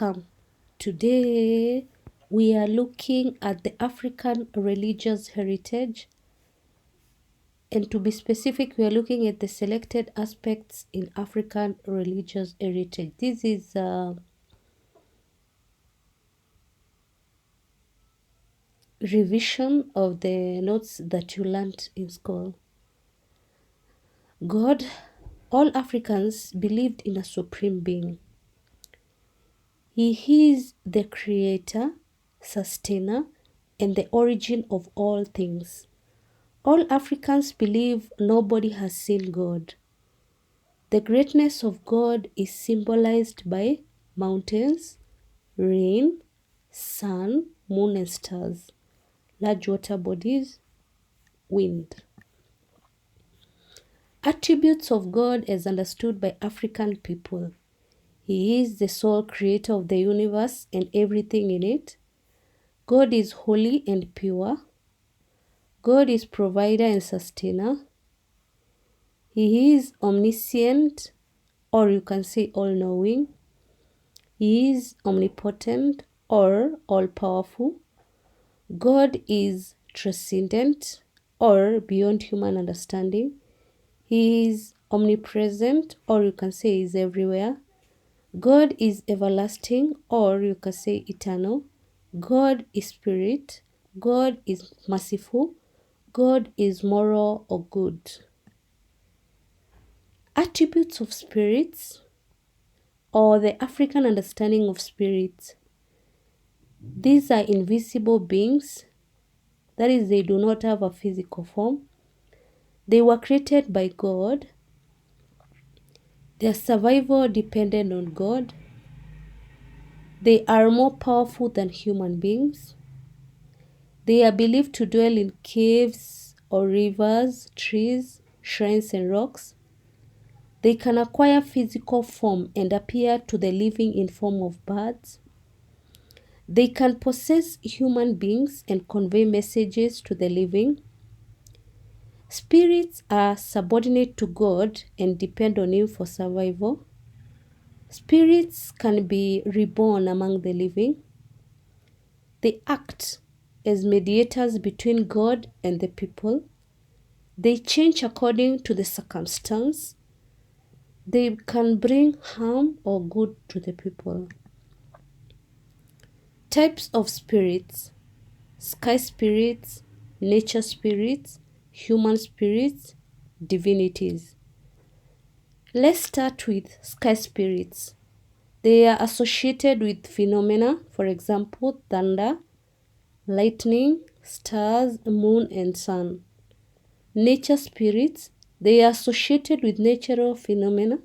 welcome. Today we are looking at the African religious heritage, and to be specific, we are looking at the selected aspects in African religious heritage. This is a revision of the notes that you learned in school. God, all Africans believed in a supreme being. He is the creator, sustainer, and the origin of all things. All Africans believe nobody has seen God. The greatness of God is symbolized by mountains, rain, sun, moon, and stars, large water bodies, wind. Attributes of God as understood by African people. He is the sole creator of the universe and everything in it. God is holy and pure. God is provider and sustainer. He is omniscient, or you can say all-knowing. He is omnipotent or all-powerful. God is transcendent or beyond human understanding. He is omnipresent, or you can say he is everywhere. God is everlasting, or you can say eternal. God is spirit. God is merciful. God is moral or good. Attributes of spirits, or the African understanding of spirits. These are invisible beings, that is, they do not have a physical form. They were created by God. Their survival depended on God. They are more powerful than human beings. They are believed to dwell in caves or rivers, trees, shrines, and rocks. They can acquire physical form and appear to the living in form of birds. They can possess human beings and convey messages to the living. Spirits are subordinate to God and depend on Him for survival. Spirits can be reborn among the living. They act as mediators between God and the people. They change according to the circumstance. They can bring harm or good to the people. Types of spirits: sky spirits, nature spirits, human spirits, divinities. Let's start with sky spirits. They are associated with phenomena, for example, thunder, lightning, stars, moon, and sun. Nature spirits, they are associated with natural phenomena,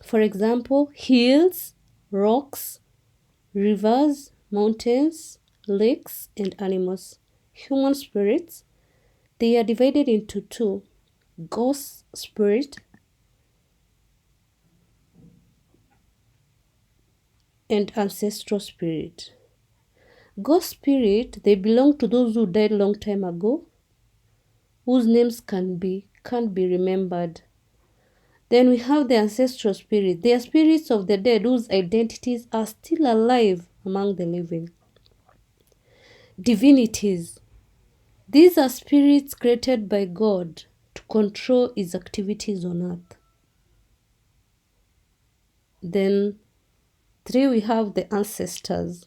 for example, hills, rocks, rivers, mountains, lakes, and animals. Human spirits, they are divided into two: ghost spirit and ancestral spirit. Ghost spirit, they belong to those who died long time ago, whose names can't be remembered. Then we have the ancestral spirit. They are spirits of the dead whose identities are still alive among the living. Divinities. These are spirits created by God to control His activities on earth. Then 3, we have the ancestors.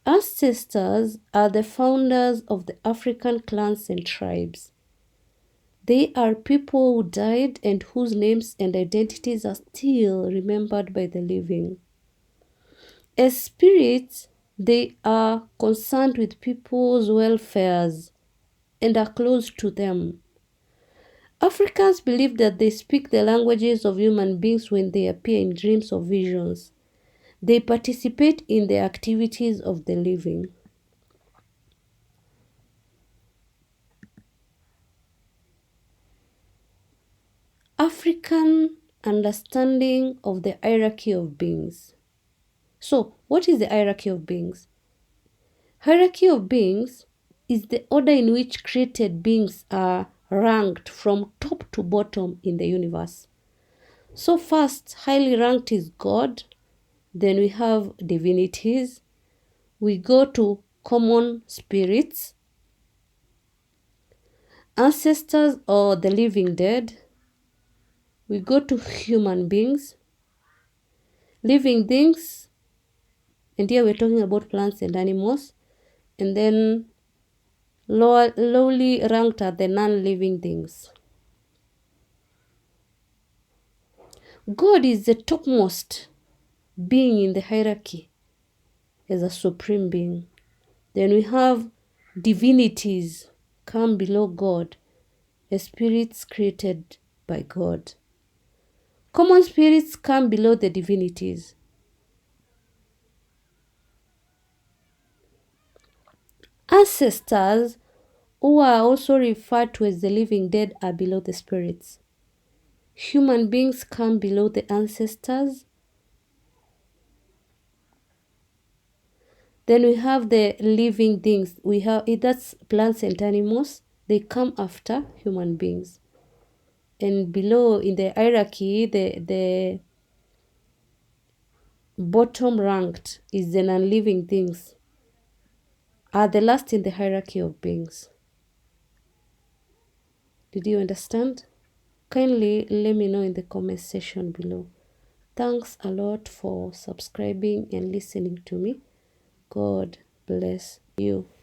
Ancestors are the founders of the African clans and tribes. They are people who died and whose names and identities are still remembered by the living. As spirits, they are concerned with people's welfares and are close to them. Africans believe that they speak the languages of human beings when they appear in dreams or visions. They participate in the activities of the living. African understanding of the hierarchy of beings. So, what is the hierarchy of beings? Hierarchy of beings is the order in which created beings are ranked from top to bottom in the universe. So first, highly ranked is God. Then we have divinities. We go to common spirits, ancestors or the living dead. We go to human beings, living things, and here we're talking about plants and animals. And then lowly ranked are the non-living things. God is the topmost being in the hierarchy as a supreme being. Then we have divinities come below God, as spirits created by God. Common spirits come below the divinities. Ancestors, who are also referred to as the living dead, are below the spirits. Human beings come below the ancestors. Then we have the living things. We have that's plants and animals. They come after human beings. And below in the hierarchy, the bottom ranked is the non-living things, are the last in the hierarchy of beings. Did you understand? Kindly let me know in the comment section below. Thanks a lot for subscribing and listening to me. God bless you.